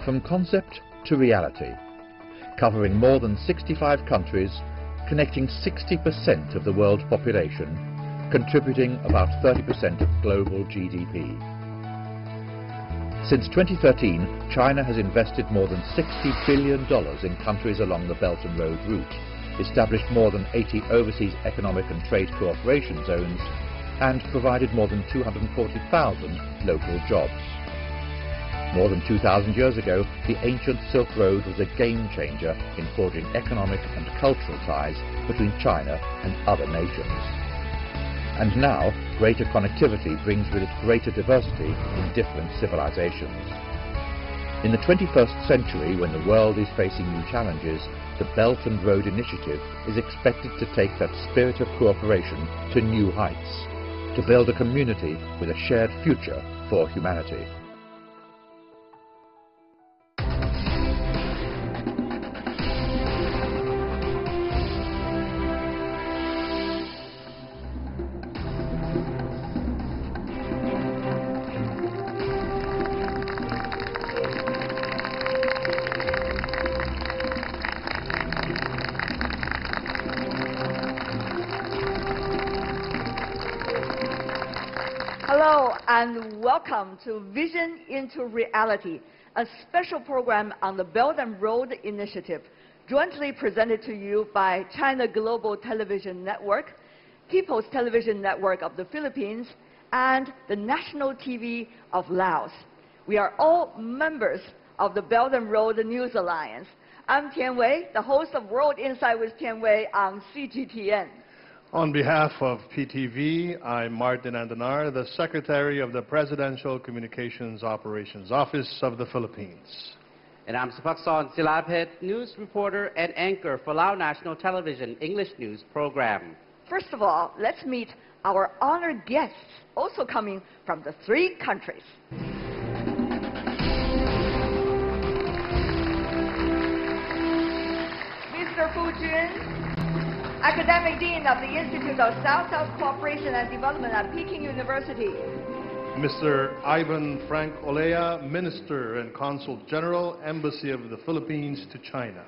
From concept to reality, covering more than 65 countries, connecting 60% of the world's population, contributing about 30% of global GDP. Since 2013, China has invested more than $60 billion in countries along the Belt and Road route, established more than 80 overseas economic and trade cooperation zones, and provided more than 240,000 local jobs. More than 2,000 years ago, the ancient Silk Road was a game changer in forging economic and cultural ties between China and other nations. And now, greater connectivity brings with it greater diversity in different civilizations. In the 21st century, when the world is facing new challenges, the Belt and Road Initiative is expected to take that spirit of cooperation to new heights, to build a community with a shared future for humanity. Hello and welcome to Vision into Reality, a special program on the Belt and Road Initiative, jointly presented to you by China Global Television Network, People's Television Network of the Philippines, and the National TV of Laos. We are all members of the Belt and Road News Alliance. I'm Tian Wei, the host of World Insight with Tian Wei on CGTN. On behalf of PTV, I'm Martin Andanar, the Secretary of the Presidential Communications Operations Office of the Philippines. And I'm Supakson Silapet, news reporter and anchor for Lao National Television English News Program. First of all, let's meet our honored guests, also coming from the 3 countries. Mr. Fu Jun, Academic Dean of the Institute of South-South Cooperation and Development at Peking University. Mr. Ivan Frank Olea, Minister and Consul General, Embassy of the Philippines to China.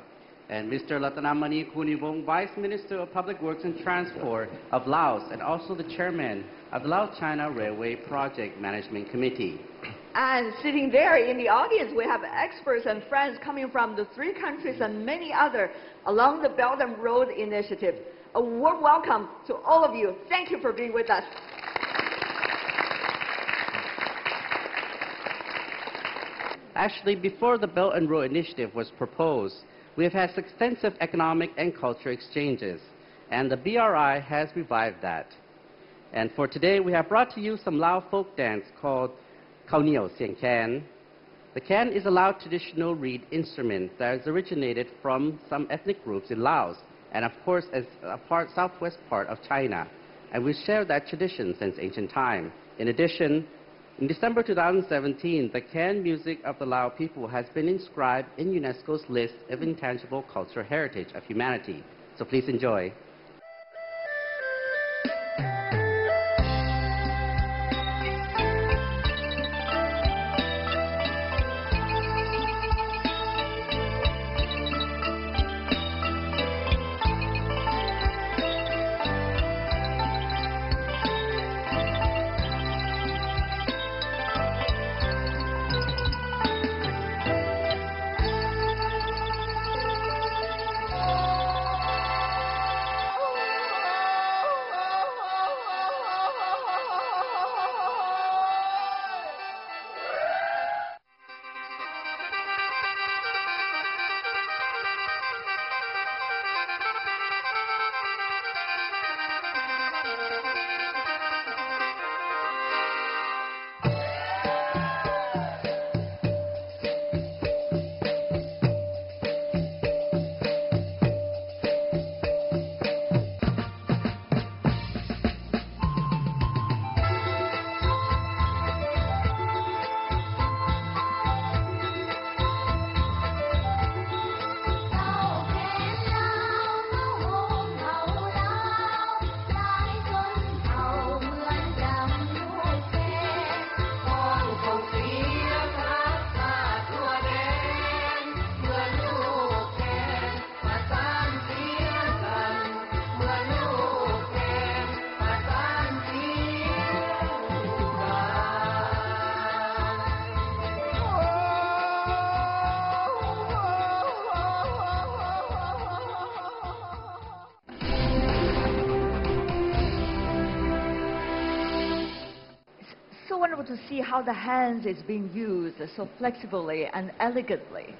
And Mr. Latanamani Kunibong, Vice Minister of Public Works and Transport of Laos, and also the Chairman of the Laos-China Railway Project Management Committee. And sitting there in the audience, we have experts and friends coming from the 3 countries and many other along the Belt and Road Initiative. A warm welcome to all of you. Thank you for being with us. Actually, before the Belt and Road Initiative was proposed, we have had extensive economic and cultural exchanges, and the BRI has revived that. And for today, we have brought to you some Lao folk dance called Khao Niao Sieng Can. The can is a Lao traditional reed instrument that has originated from some ethnic groups in Laos, and of course as a southwest part of China. And we share that tradition since ancient time. In addition, in December 2017, the can music of the Lao people has been inscribed in UNESCO's list of intangible cultural heritage of humanity. So please enjoy. incredible to see how the hands is being used so flexibly and elegantly.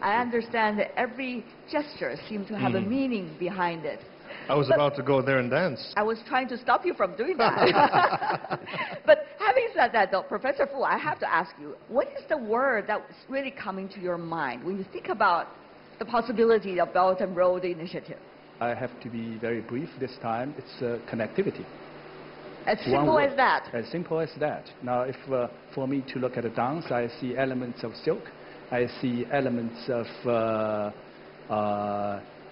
I understand that every gesture seems to have a meaning behind it. I was about to go there and dance. I was trying to stop you from doing that. But having said that, though, Professor Fu, I have to ask you, what is the word that's really coming to your mind when you think about the possibility of Belt and Road Initiative? I have to be very brief this time. It's connectivity. As simple as that. As simple as that. Now, if for me to look at a dance, I see elements of silk. I see elements of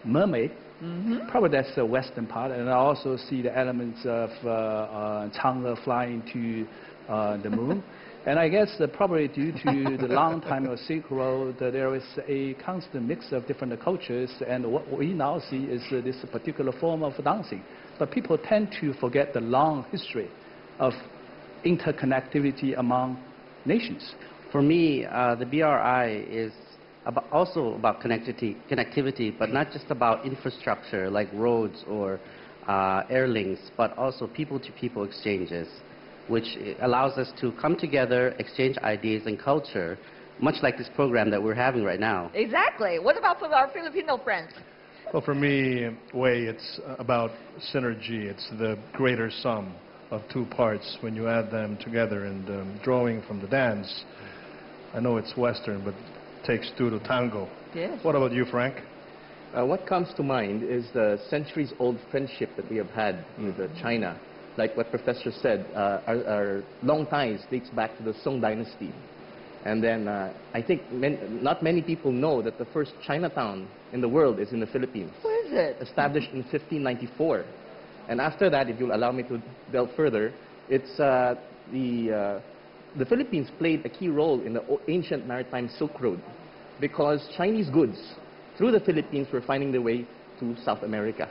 mermaid. Probably that's the western part. And I also see the elements of Chang'e flying to the moon. And I guess probably due to the long time of Silk Road, there is a constant mix of different cultures. And what we now see is this particular form of dancing. But people tend to forget the long history of interconnectivity among nations. For me, the BRI is also about connectivity, but not just about infrastructure like roads or air links, but also people-to-people exchanges, which allows us to come together, exchange ideas and culture, much like this program that we're having right now. Exactly. What about for our Filipino friends? Well, for me, Wei, it's about synergy. It's the greater sum of two parts when you add them together. And drawing from the dance, I know it's Western, but it takes two to tango. Yes. What about you, Frank? What comes to mind is the centuries-old friendship that we have had with China. Like what Professor said, our long ties dates back to the Song Dynasty. And then I think not many people know that the first Chinatown in the world is in the Philippines. Where is it? Established in 1594. And after that, if you'll allow me to delve further, it's the Philippines played a key role in the ancient maritime Silk Road because Chinese goods through the Philippines were finding their way to South America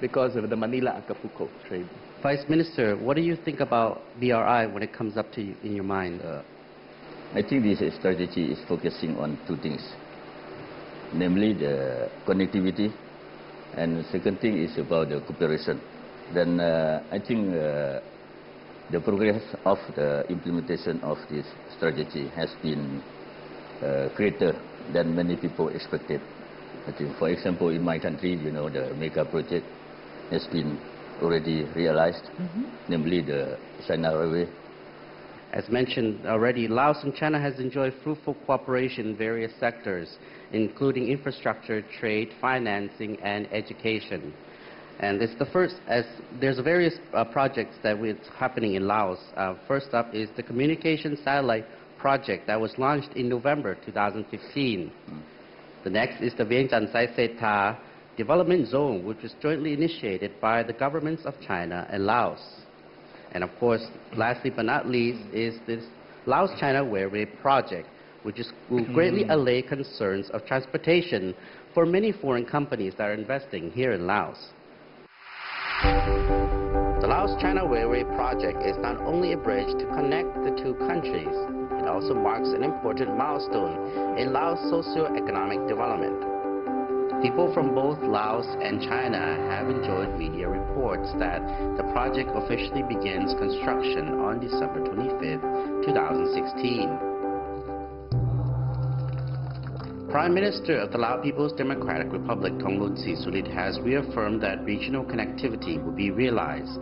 because of the Manila-Acapulco trade. Vice Minister, what do you think about BRI when it comes up to you in your mind? I think this strategy is focusing on two things, namely the connectivity, and the second thing is about the cooperation. Then I think the progress of the implementation of this strategy has been greater than many people expected. I think, for example, in my country, you know, the mega project has been already realized, namely the China Railway. As mentioned already, Laos and China has enjoyed fruitful cooperation in various sectors, including infrastructure, trade, financing, and education. And it's the first, as there's various projects that are happening in Laos. First up is the communication satellite project that was launched in November 2015. The next is the Vientiane Sai Seta Development Zone, which was jointly initiated by the governments of China and Laos. And of course, lastly but not least, is this Laos-China Railway project, which will greatly allay concerns of transportation for many foreign companies that are investing here in Laos. The Laos-China Railway project is not only a bridge to connect the two countries, it also marks an important milestone in Laos' socio-economic development. People from both Laos and China have enjoyed media reports that the project officially begins construction on December 25, 2016. Prime Minister of the Lao People's Democratic Republic, Thongloun Sisulit, has reaffirmed that regional connectivity will be realized.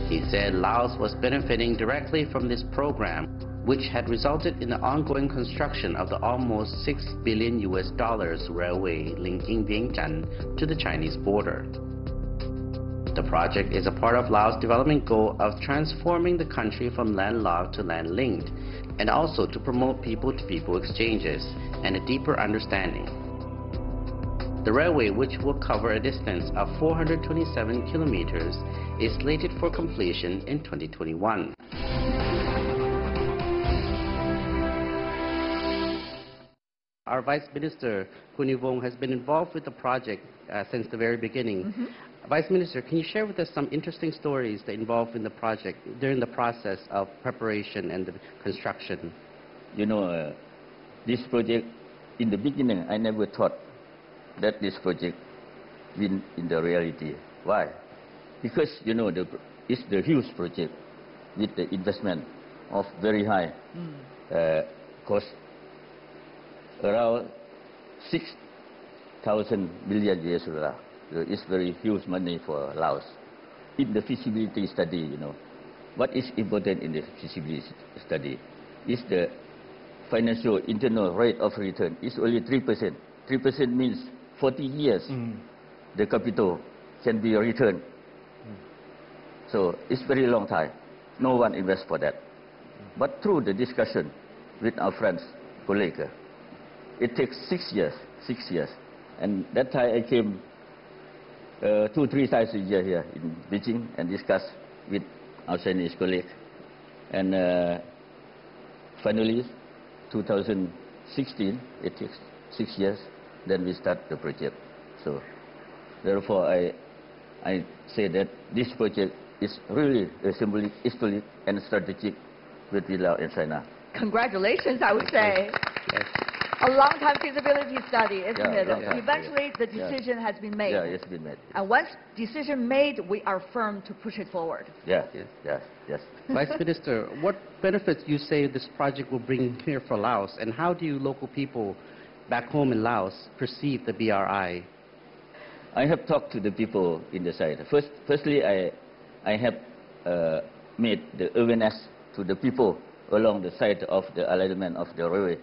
He said Laos was benefiting directly from this program, which had resulted in the ongoing construction of the almost $6 billion railway linking Vientiane to the Chinese border. The project is a part of Laos' development goal of transforming the country from landlocked to land-linked, and also to promote people-to-people exchanges and a deeper understanding. The railway, which will cover a distance of 427 kilometers, is slated for completion in 2021. Our Vice Minister, Kunivong, has been involved with the project since the very beginning. Vice Minister, can you share with us some interesting stories that involved in the project during the process of preparation and the construction? You know, this project, in the beginning, I never thought that this project will in the reality. Why? Because, you know, it's the huge project with the investment of very high cost, around 6,000 billion US dollar. So it's very huge money for Laos. In the feasibility study, you know, what is important in the feasibility study is the financial internal rate of return is only 3%. 3% means 40 years the capital can be returned. So it's very long time. No one invests for that. But through the discussion with our friends, colleagues, it takes 6 years. 6 years. And that time I came 2-3 times a year here in Beijing and discuss with our Chinese colleagues. And finally, 2016, it takes 6 years, then we start the project. So therefore, I say that this project is really a symbolic, historic, and strategic between Laos and China. Congratulations, I would say. Yes. A long-time feasibility study, isn't it? Yeah. Eventually, the decision has been made. Yeah, it's been made. And once decision made, we are firm to push it forward. Yes. Vice Minister, what benefits you say this project will bring here for Laos, and how do you local people back home in Laos perceive the BRI? I have talked to the people in the site. Firstly, I have made the awareness to the people along the side of the alignment of the railway.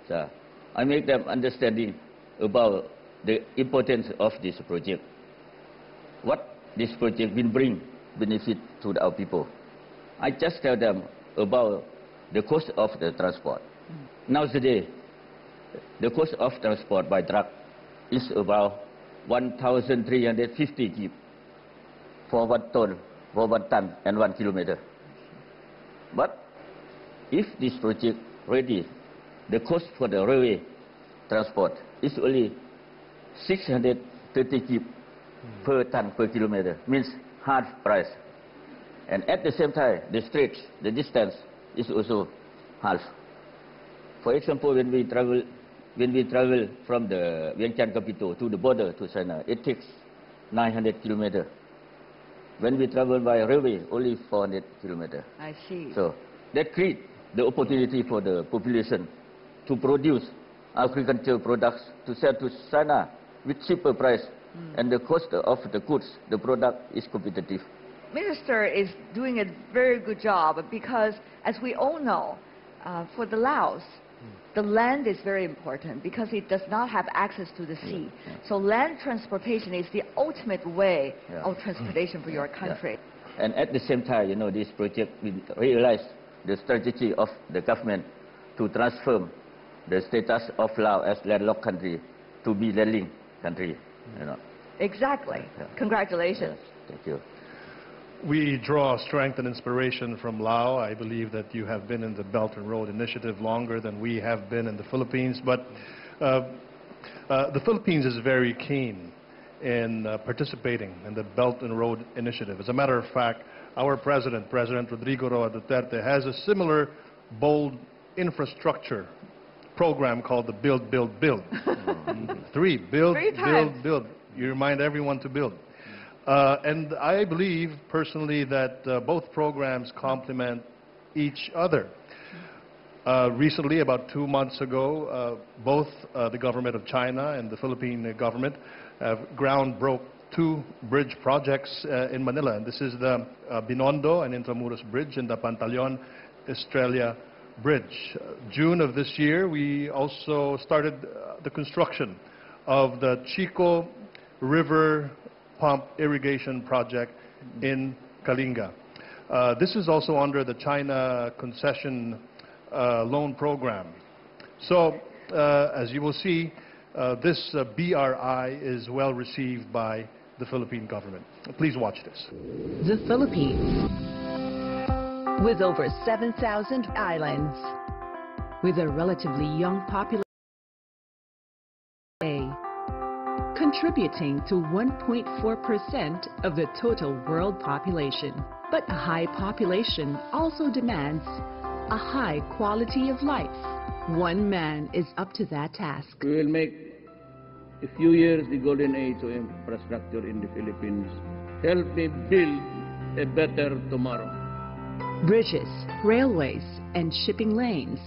So I make them understanding about the importance of this project. What this project will bring benefit to our people. I just tell them about the cost of the transport. Nowadays, the cost of transport by truck is about 1,350 kip for 1 ton, for 1 ton and 1 kilometer. But if this project ready, the cost for the railway transport is only 630 kip per ton per kilometer, means half price. And at the same time, the stretch, the distance is also half. For example, when we travel from the Vientiane capital to the border to China, it takes 900 kilometers. When we travel by railway, only 400 kilometers. I see. So that creates the opportunity for the population to produce agricultural products to sell to China with cheaper price, and the cost of the goods, the product is competitive. Minister is doing a very good job because, as we all know, for the Laos, the land is very important because it does not have access to the sea. So land transportation is the ultimate way of transportation for your country. And at the same time, you know, this project will realize the strategy of the government to transform the status of Laos as landlocked country to be landing country. You know. Exactly. Congratulations. Yes, thank you. We draw strength and inspiration from Laos. I believe that you have been in the Belt and Road Initiative longer than we have been in the Philippines, but the Philippines is very keen in participating in the Belt and Road Initiative. As a matter of fact, our President Rodrigo Roa Duterte, has a similar bold infrastructure program called the Build, Build, Build. Build. You remind everyone to build. And I believe personally that both programs complement each other. Recently, about 2 months ago, both the government of China and the Philippine government have broke 2 bridge projects in Manila. And this is the Binondo and Intramuros Bridge and the Pantaleon Estrella Bridge. June of this year, we also started the construction of the Chico River Pump Irrigation Project in Kalinga. This is also under the China Concession Loan Program. So, as you will see, this BRI is well received by the Philippine government. Please watch this. The Philippines, with over 7,000 islands, with a relatively young population, contributing to 1.4% of the total world population. But a high population also demands a high quality of life. One man is up to that task. We will make a few years the golden age of infrastructure in the Philippines. Help me build a better tomorrow. Bridges, railways, and shipping lanes.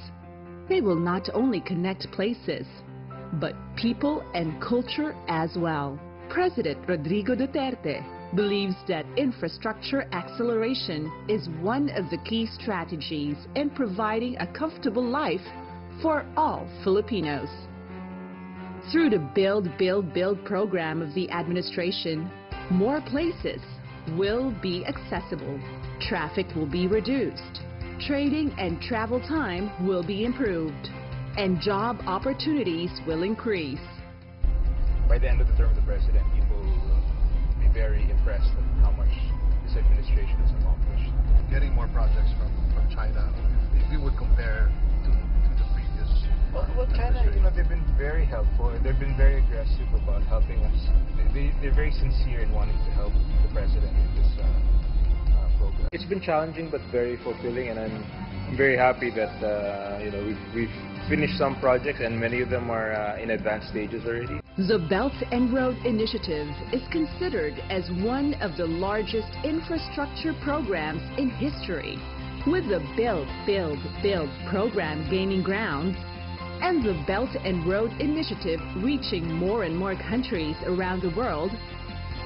They will not only connect places, but people and culture as well. President Rodrigo Duterte believes that infrastructure acceleration is one of the key strategies in providing a comfortable life for all Filipinos. Through the Build, Build, Build program of the administration, more places will be accessible, traffic will be reduced, trading and travel time will be improved, and job opportunities will increase. By the end of the term of the president, people will be very impressed at how much this administration has accomplished. Getting more projects from China, if you would compare to the previous Well, China, they've been very helpful. They've been very aggressive about helping us. They're very sincere in wanting to help the president in this program. It's been challenging but very fulfilling, and I'm very happy that we've finished some projects and many of them are in advanced stages already. The Belt and Road Initiative is considered as one of the largest infrastructure programs in history, with the Build, Build, Build program gaining ground and the Belt and Road Initiative reaching more and more countries around the world.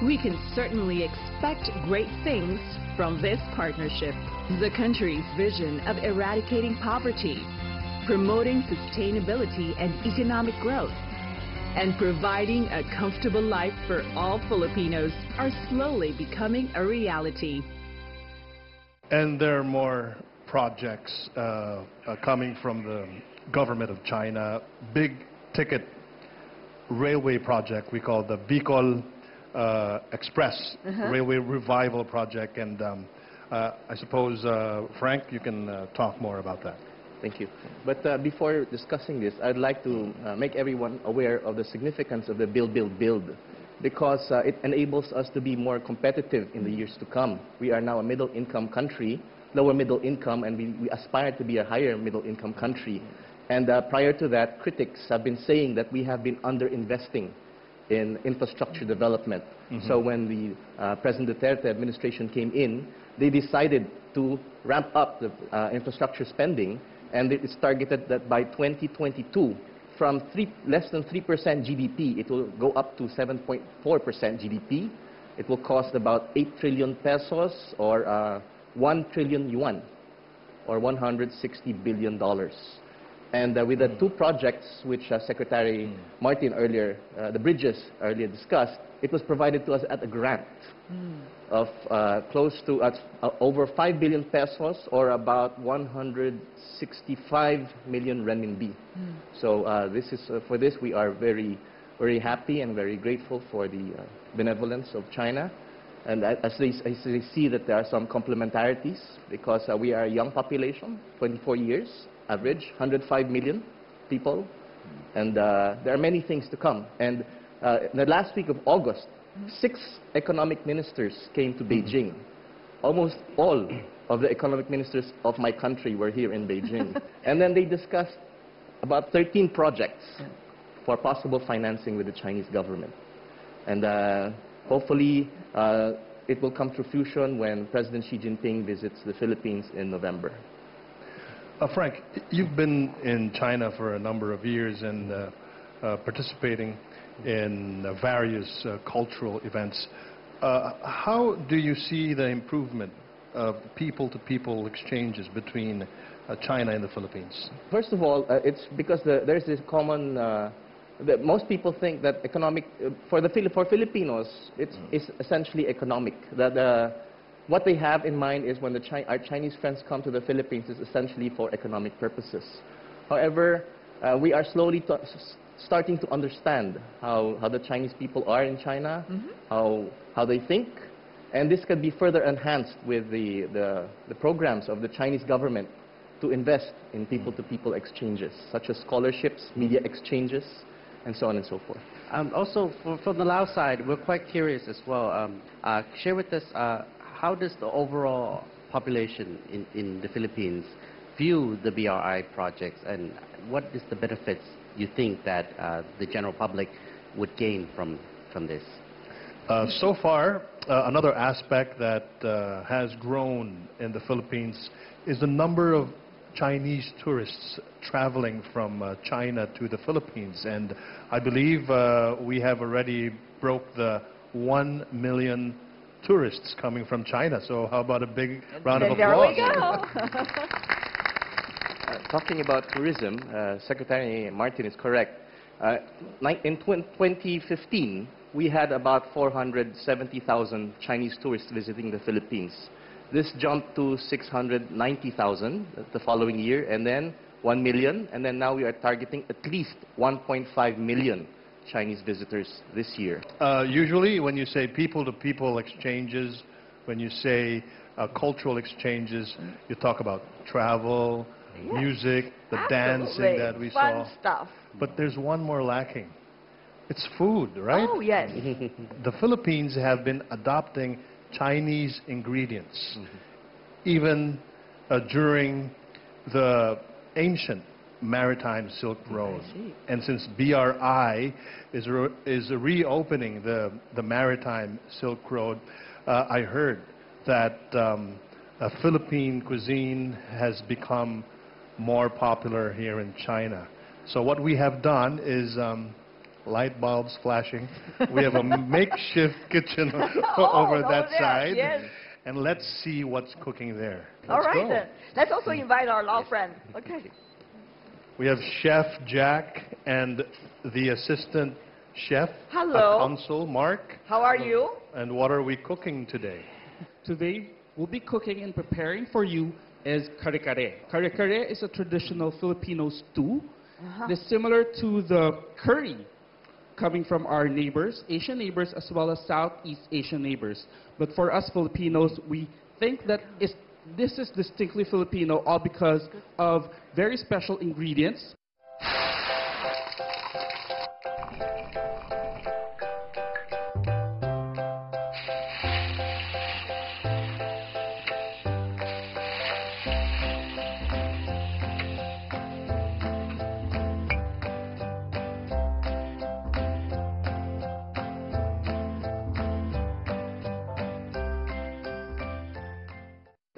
We can certainly expect great things from this partnership. The country's vision of eradicating poverty, promoting sustainability and economic growth, and providing a comfortable life for all Filipinos are slowly becoming a reality. And there are more projects coming from the government of China. Big ticket railway project we call the Bicol Express Railway Revival Project. And I suppose, Frank, you can talk more about that. Thank you. But before discussing this, I'd like to make everyone aware of the significance of the Build, Build, Build, because it enables us to be more competitive in the years to come. We are now a middle-income country, lower middle income, and we aspire to be a higher middle-income country. And prior to that, critics have been saying that we have been under-investing in infrastructure development. So when the President Duterte administration came in, they decided to ramp up the infrastructure spending, and it's targeted that by 2022, from less than 3% GDP, it will go up to 7.4% GDP. It will cost about 8 trillion pesos, or 1 trillion yuan, or $160 billion. And with the two projects which Secretary Martin earlier, the bridges earlier discussed, it was provided to us at a grant of close to over 5 billion pesos, or about 165 million renminbi. So this is for this we are very, very happy and very grateful for the benevolence of China. And as they see that there are some complementarities, because we are a young population, 24 years average, 105 million people, and there are many things to come. And in the last week of August, 6 economic ministers came to Beijing. Almost all of the economic ministers of my country were here in Beijing. And then they discussed about 13 projects for possible financing with the Chinese government. And hopefully it will come to fruition when President Xi Jinping visits the Philippines in November. Frank, you've been in China for a number of years and participating in various cultural events. How do you see the improvement of people-to-people exchanges between China and the Philippines? First of all, it's because there's this common, most people think that for Filipinos, it's essentially economic. What they have in mind is when our Chinese friends come to the Philippines, is essentially for economic purposes. However, we are slowly starting to understand how the Chinese people are in China, how they think, and this can be further enhanced with the programs of the Chinese government to invest in people-to-people exchanges, such as scholarships, media exchanges, and so on and so forth. Also, from the Lao side, we're quite curious as well. Share with us, how does the overall population in the Philippines view the BRI projects, and what is the benefits you think that the general public would gain from this? So far, another aspect that has grown in the Philippines is the number of Chinese tourists traveling from China to the Philippines. And I believe we have already broke the 1 million tourists coming from China. So how about a big round of applause? There we go. Talking about tourism, Secretary Martin is correct. In 2015, we had about 470,000 Chinese tourists visiting the Philippines. This jumped to 690,000 the following year, and then 1 million, and then now we are targeting at least 1.5 million Chinese visitors this year. Usually when you say people-to-people exchanges, when you say cultural exchanges, you talk about travel, music, the dancing that we Fun saw. Stuff. But there's one more lacking. It's food, right? Oh, yes. The Philippines have been adopting Chinese ingredients, even during the ancient maritime Silk Road. And since BRI is reopening the maritime Silk Road, I heard that Philippine cuisine has become more popular here in China. So what we have done is light bulbs flashing. We have a makeshift kitchen over that side. Yes. And let's see what's cooking there. All Let's right, go. then. Let's also invite our law friend. Okay. We have Chef Jack and the assistant chef Hello. at Council, Mark. How are you? And what are we cooking today? Today, we'll be cooking and preparing for you is kare-kare. Kare-kare is a traditional Filipino stew. It's similar to the curry coming from our neighbors, Asian neighbors, as well as Southeast Asian neighbors. But for us Filipinos, we think that this is distinctly Filipino, all because of very special ingredients.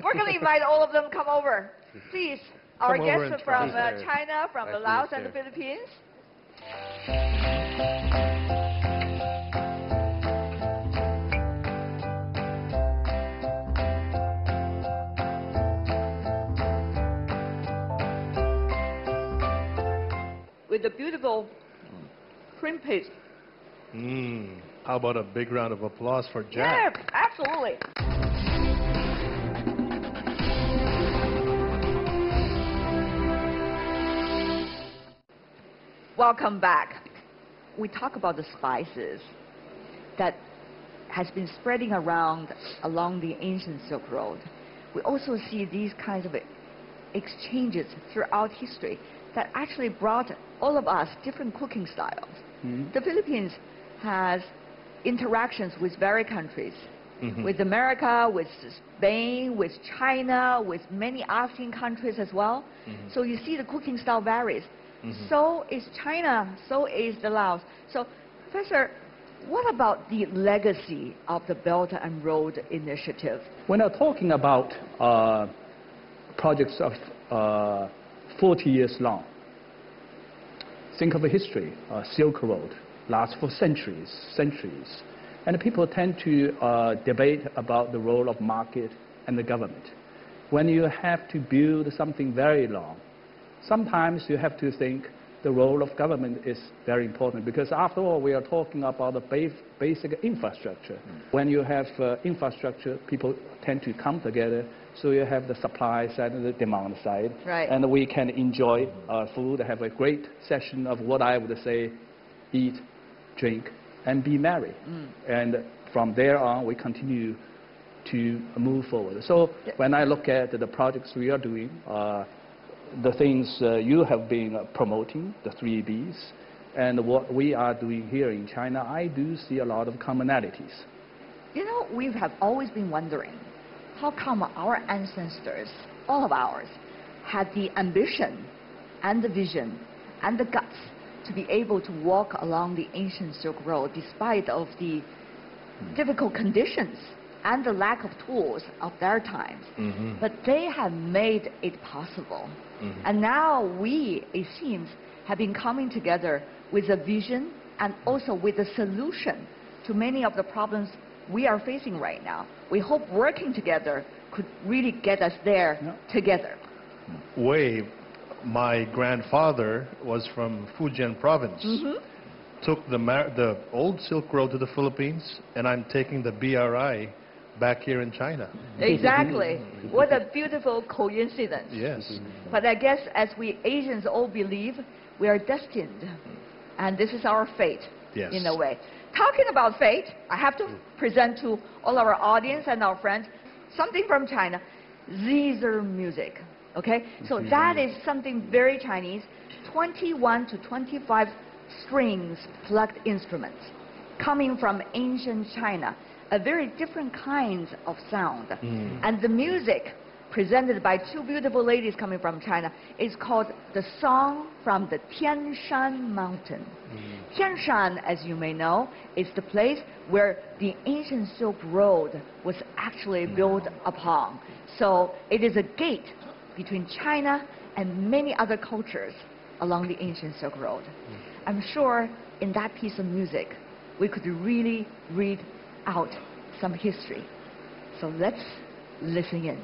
We're going to invite all of them come over. Please, our Come over guests and from try. China, from the Laos and the Philippines. With the beautiful cream paste. How about a big round of applause for Jack? Yeah, absolutely. Welcome back. We talk about the spices that has been spreading around along the ancient Silk Road. We also see these kinds of exchanges throughout history that actually brought all of us different cooking styles. The Philippines has interactions with various countries, with America, with Spain, with China, with many African countries as well. So you see the cooking style varies. So is China, so is the Laos. So, Professor, what about the legacy of the Belt and Road Initiative? When I'm talking about projects of 40 years long, think of the history. Silk Road lasts for centuries. And people tend to debate about the role of market and the government. When you have to build something very long, sometimes you have to think the role of government is very important, because after all, we are talking about the basic infrastructure. When you have infrastructure, people tend to come together, so you have the supply side and the demand side. Right. And we can enjoy food, have a great session of what I would say, eat, drink, and be merry. And from there on, we continue to move forward. So when I look at the projects we are doing, the things you have been promoting, the 3 Bs, and what we are doing here in China, I do see a lot of commonalities. You know, we have always been wondering, how come our ancestors, all of ours, had the ambition and the vision and the guts to be able to walk along the ancient Silk Road despite of the difficult conditions and the lack of tools of their times. But they have made it possible. And now we, it seems, have been coming together with a vision and also with a solution to many of the problems we are facing right now. We hope working together could really get us there together. Wei, my grandfather was from Fujian province. Took the old Silk Road to the Philippines, and I'm taking the BRI back here in China. Exactly. What a beautiful coincidence. Yes. But I guess as we Asians all believe, we are destined. And this is our fate, in a way. Talking about fate, I have to present to all our audience and our friends something from China, Zither music. Okay? So that is something very Chinese, 21 to 25 strings plugged instruments coming from ancient China, a very different kinds of sound. And the music presented by two beautiful ladies coming from China is called the Song from the Tian Shan Mountain. Tian Shan, as you may know, is the place where the ancient Silk Road was actually built upon. So it is a gate between China and many other cultures along the ancient Silk Road. I'm sure in that piece of music, we could really read out some history. So let's listen in.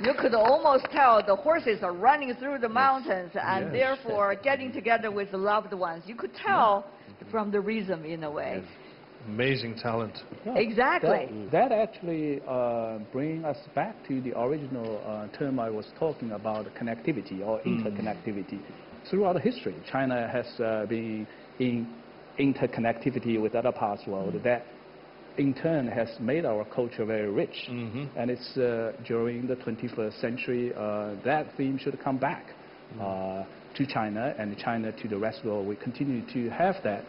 You could almost tell the horses are running through the mountains and therefore getting together with the loved ones. You could tell from the rhythm in a way. Amazing talent. Exactly. That actually brings us back to the original term I was talking about, connectivity or interconnectivity. Throughout history, China has been in interconnectivity with other parts of the world. That in turn has made our culture very rich. And it's during the 21st century, that theme should come back to China, and China to the rest of the world. We continue to have that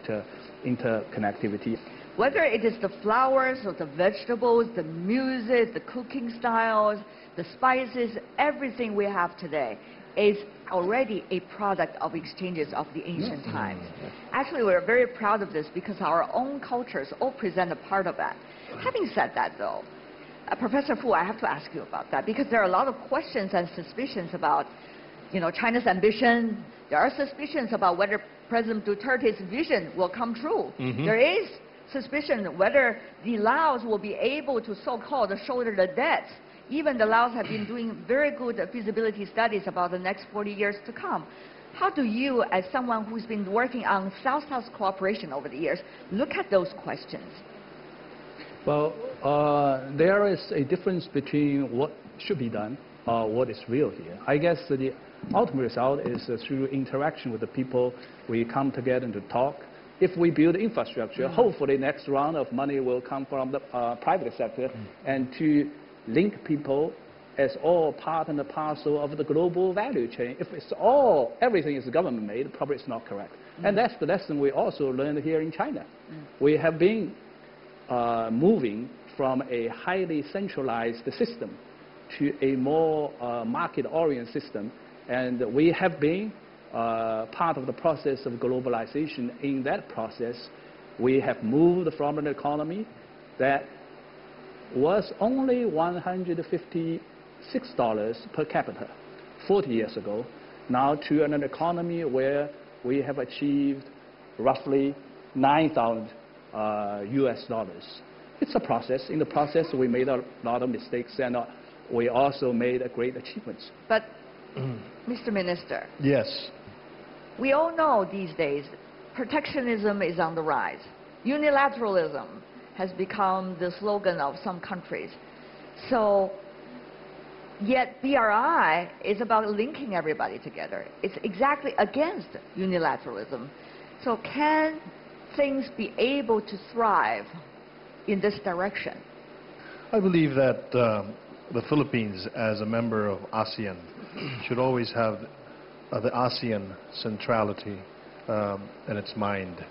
interconnectivity. Whether it is the flowers or the vegetables, the music, the cooking styles, the spices, everything we have today is already a product of exchanges of the ancient times. Actually, we're very proud of this because our own cultures all present a part of that. Having said that, though, Professor Fu, I have to ask you about that because there are a lot of questions and suspicions about, China's ambition. There are suspicions about whether President Duterte's vision will come true. There is suspicion whether the Laos will be able to so-called shoulder the debt. Even the Laos have been doing very good feasibility studies about the next 40 years to come. How do you, as someone who's been working on South-South cooperation over the years, look at those questions? Well, there is a difference between what should be done, what is real here. I guess the ultimate result is through interaction with the people, we come together to talk. If we build infrastructure, hopefully next round of money will come from the private sector, and to link people as all part and parcel of the global value chain. If it's everything is government made, probably it's not correct. And that's the lesson we also learned here in China. We have been moving from a highly centralized system to a more market-oriented system. And we have been part of the process of globalization. In that process, we have moved from an economy that was only $156 per capita 40 years ago, now to an economy where we have achieved roughly 9,000 US dollars. It's a process. In the process, we made a lot of mistakes, and we also made great achievements. But, Mr. Minister. Yes. We all know these days protectionism is on the rise. Unilateralism has become the slogan of some countries. So, yet BRI is about linking everybody together. It's exactly against unilateralism. So can things be able to thrive in this direction? I believe that the Philippines, as a member of ASEAN, should always have the ASEAN centrality in its mind.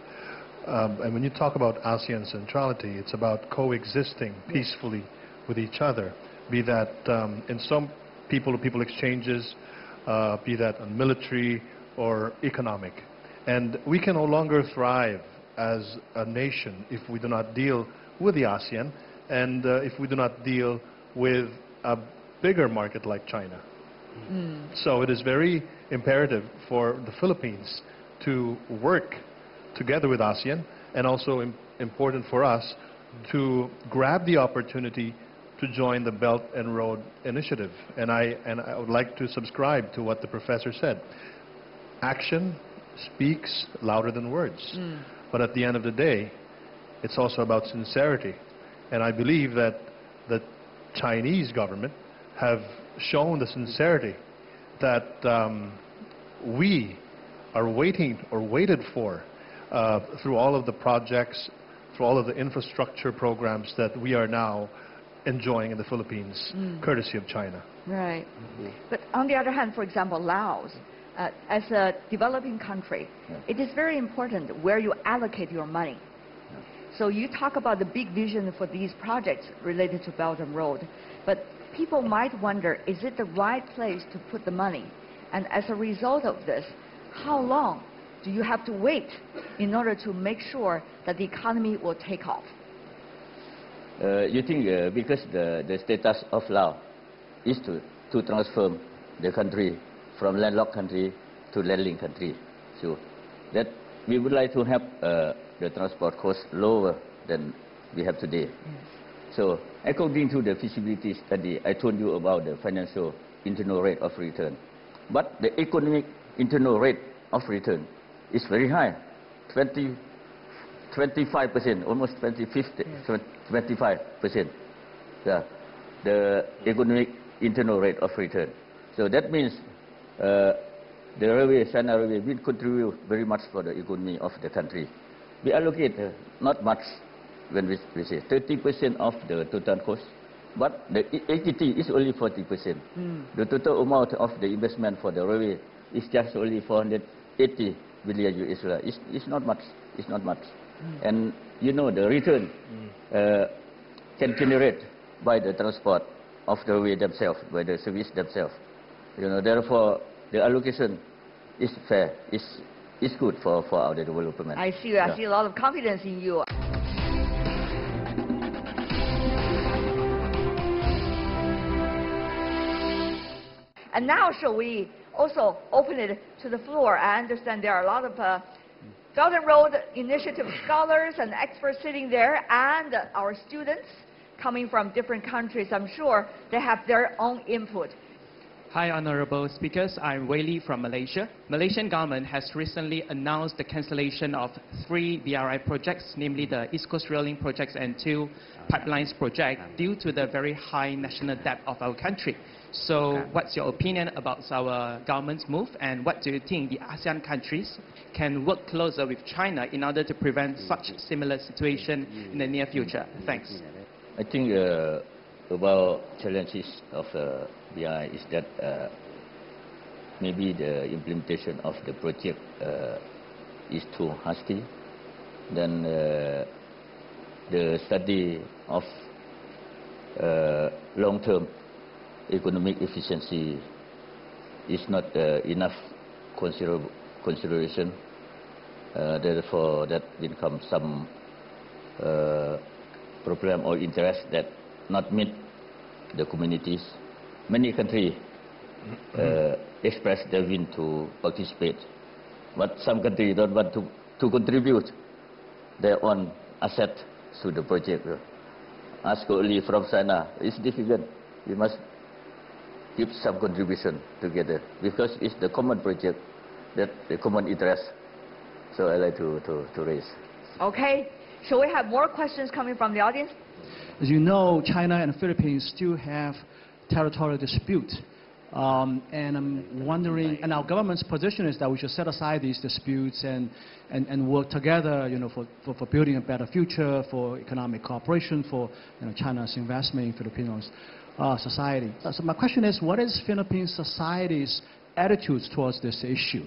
And when you talk about ASEAN centrality, it's about coexisting peacefully with each other, be that in some people-to-people exchanges, be that on military or economic. And we can no longer thrive as a nation if we do not deal with the ASEAN and if we do not deal with a bigger market like China. So it is very imperative for the Philippines to work together with ASEAN, and also important for us to grab the opportunity to join the Belt and Road Initiative. And I would like to subscribe to what the professor said. Action speaks louder than words. But at the end of the day, it's also about sincerity. And I believe that the Chinese government have shown the sincerity that we are waiting or waited for through all of the projects, through all of the infrastructure programs that we are now enjoying in the Philippines, courtesy of China. Right. But on the other hand, for example, Laos, as a developing country, it is very important where you allocate your money. So you talk about the big vision for these projects related to Belt and Road, but people might wonder, is it the right place to put the money? And as a result of this, how long do you have to wait in order to make sure that the economy will take off? You think because the status of Laos is to transform the country from landlocked country to landlinked country, so that we would like to have the transport cost lower than we have today. So according to the feasibility study, I told you about the financial internal rate of return. But the economic internal rate of return is very high, 25%, almost 25%. Yeah, the economic internal rate of return. So that means the railway, China Railway, will contribute very much for the economy of the country. We allocate not much when we say 30% of the total cost, but the equity is only 40%. The total amount of the investment for the railway is just only 480 billion US dollars. It's not much. It's not much. And you know the return can generate by the transport of the railway themselves, by the service themselves. You know, therefore the allocation is fair. It's good for our development. I see. I see a lot of confidence in you. And now shall we also open it to the floor? I understand there are a lot of Belt and Road Initiative scholars and experts sitting there, and our students coming from different countries. I'm sure they have their own input. Hi, honorable speakers. I'm Wei Li from Malaysia. Malaysian government has recently announced the cancellation of 3 BRI projects, namely the East Coast Rail Link projects and 2 pipelines projects, due to the very high national debt of our country. So what's your opinion about our government's move, and what do you think the ASEAN countries can work closer with China in order to prevent such similar situation in the near future? Thanks. I think about challenges of BRI is that maybe the implementation of the project is too hasty. Then the study of long-term economic efficiency is not enough consideration. Therefore, that become some problem or interest that not meet the communities. Many countries express their will to participate, but some countries don't want to contribute their own asset to the project. Ask only from China, it's difficult. We must give some contribution together because it's the common project, that the common interest. So I like to raise. Okay. Shall we have more questions coming from the audience? As you know, China and the Philippines still have territorial dispute. And I'm wondering, and our government's position is that we should set aside these disputes and work together, for building a better future, for economic cooperation, for China's investment in Filipinos society. So my question is, what is Philippine society's attitudes towards this issue?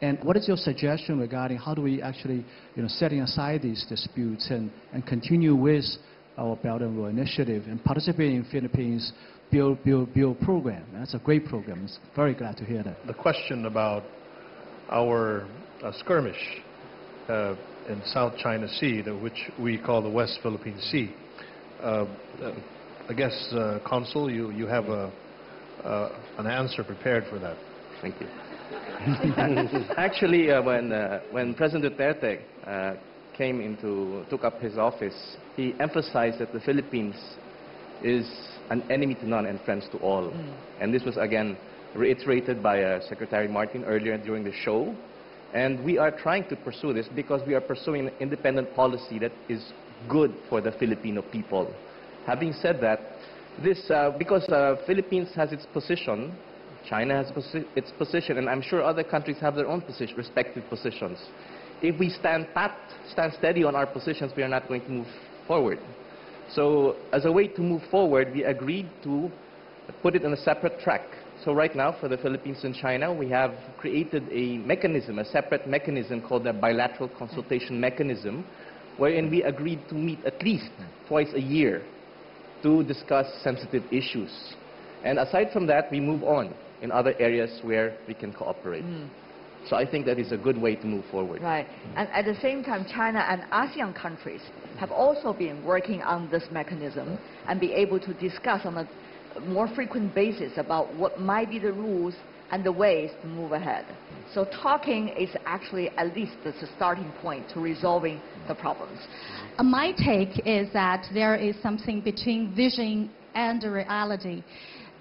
And what is your suggestion regarding how do we actually, setting aside these disputes and continue with our Belt and Road Initiative and participate in Philippines' Build program? That's a great program. I'm very glad to hear that. The question about our skirmish in South China Sea, which we call the West Philippine Sea. I guess, Consul, you have an answer prepared for that. Thank you. Actually, when President Duterte took up his office, he emphasized that the Philippines is an enemy to none and friends to all. And this was again reiterated by Secretary Martin earlier during the show. And we are trying to pursue this because we are pursuing an independent policy that is good for the Filipino people. Having said that, because Philippines has its position, China has its position, and I'm sure other countries have their own respective positions. If we stand steady on our positions, we are not going to move forward. So as a way to move forward, we agreed to put it on a separate track. So right now, for the Philippines and China, we have created a mechanism, a separate mechanism called the Bilateral Consultation Mechanism, wherein we agreed to meet at least twice a year to discuss sensitive issues. And aside from that, we move on in other areas where we can cooperate. So I think that is a good way to move forward. Right. And at the same time, China and ASEAN countries have also been working on this mechanism and be able to discuss on a more frequent basis about what might be the rules and the ways to move ahead. So talking is actually at least the starting point to resolving the problems. My take is that there is something between vision and reality.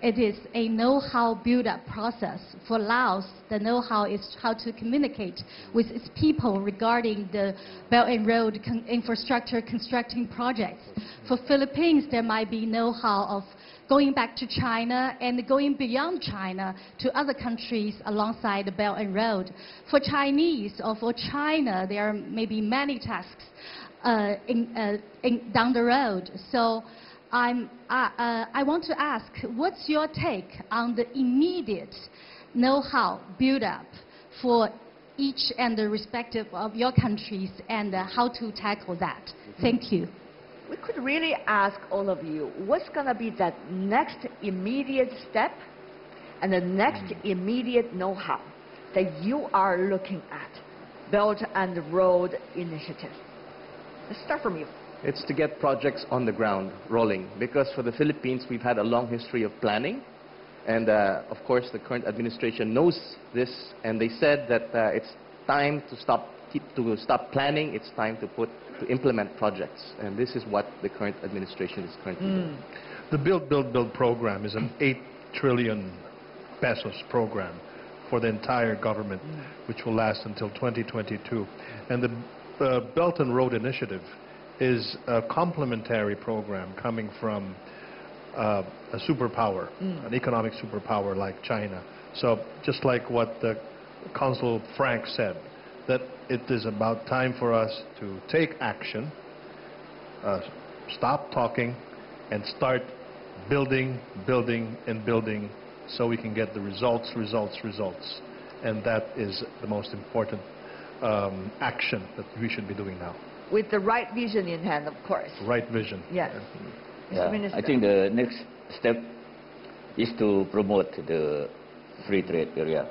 It is a know-how build-up process. For Laos, the know-how is how to communicate with its people regarding the Belt and Road infrastructure constructing projects. For Philippines, there might be know-how of going back to China and going beyond China to other countries alongside the Belt and Road. For Chinese or for China, there are maybe many tasks down the road. So I want to ask, what's your take on the immediate know-how build-up for each and the respective of your countries and how to tackle that? Thank you. We could really ask all of you, what's going to be that next immediate step and the next immediate know-how that you are looking at? Belt and Road Initiative. Let's start from you. It's to get projects on the ground rolling, because for the Philippines, we've had a long history of planning. And of course, the current administration knows this, and they said that it's time to stop planning. It's time to implement projects, and this is what the current administration is currently doing. The Build program is an 8 trillion pesos program for the entire government, which will last until 2022. And the Belt and Road Initiative is a complementary program coming from a superpower, an economic superpower like China. So just like what the Consul Frank said, that it is about time for us to take action, stop talking, and start building, and building so we can get the results. And that is the most important action that we should be doing now. With the right vision in hand, of course. Right vision. Yes. Yeah, Minister. I think the next step is to promote the free trade area.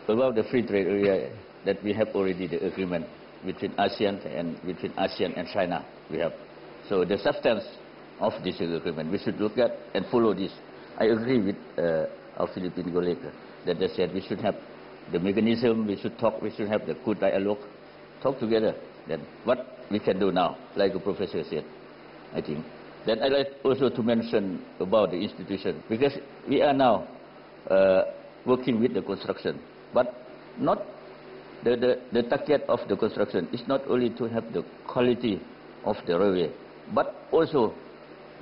About the free trade area, that we have already the agreement between ASEAN and China. We have. So the substance of this agreement, we should look at and follow this. I agree with our Philippine colleague that they said we should have the mechanism, we should talk, we should have the good dialogue, talk together. Then what we can do now, like the professor said, I think. Then I'd like also to mention about the institution, because we are now working with the construction, but not the target of the construction is not only to have the quality of the railway, but also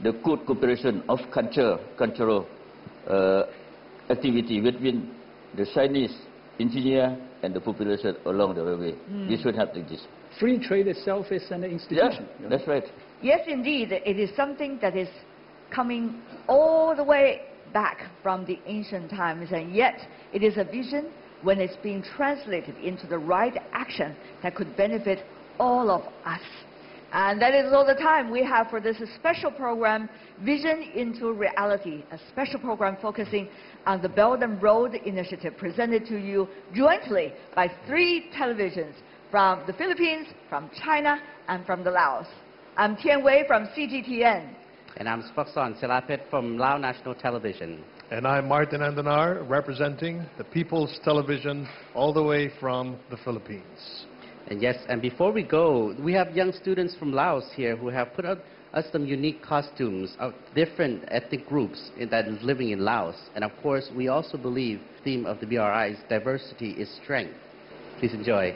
the good cooperation of cultural activity between the Chinese engineer and the population along the railway. We should have this. Free trade itself is an institution. Yeah, that's right. Yes, indeed. It is something that is coming all the way back from the ancient times, and yet it is a vision when it's being translated into the right action that could benefit all of us. And that is all the time we have for this special program, Vision into Reality, a special program focusing on the Belt and Road Initiative, presented to you jointly by 3 televisions from the Philippines, from China, and from the Laos. I'm Tian Wei from CGTN. And I'm Spokson Silapit from Lao National Television. And I'm Martin Andanar, representing the People's Television all the way from the Philippines. And yes, and before we go, we have young students from Laos here who have put out us some unique costumes of different ethnic groups that is living in Laos. And of course, we also believe the theme of the BRI is diversity is strength. Please enjoy.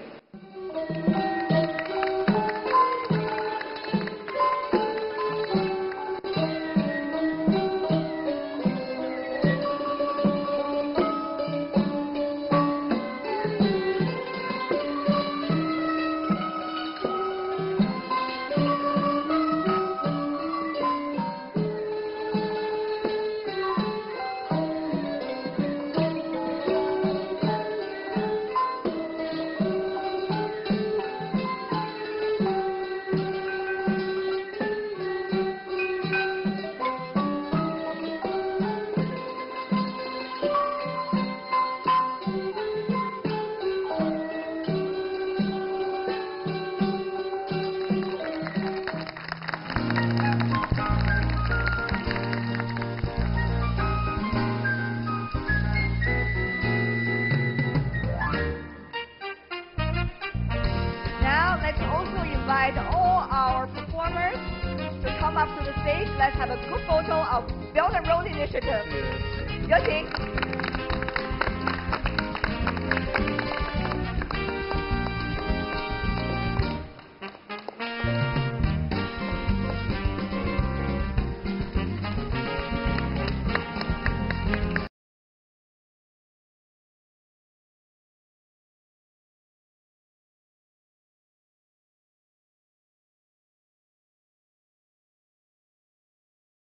All our performers to come up to the stage. Let's have a group photo of Belt and Road Initiative. 有请。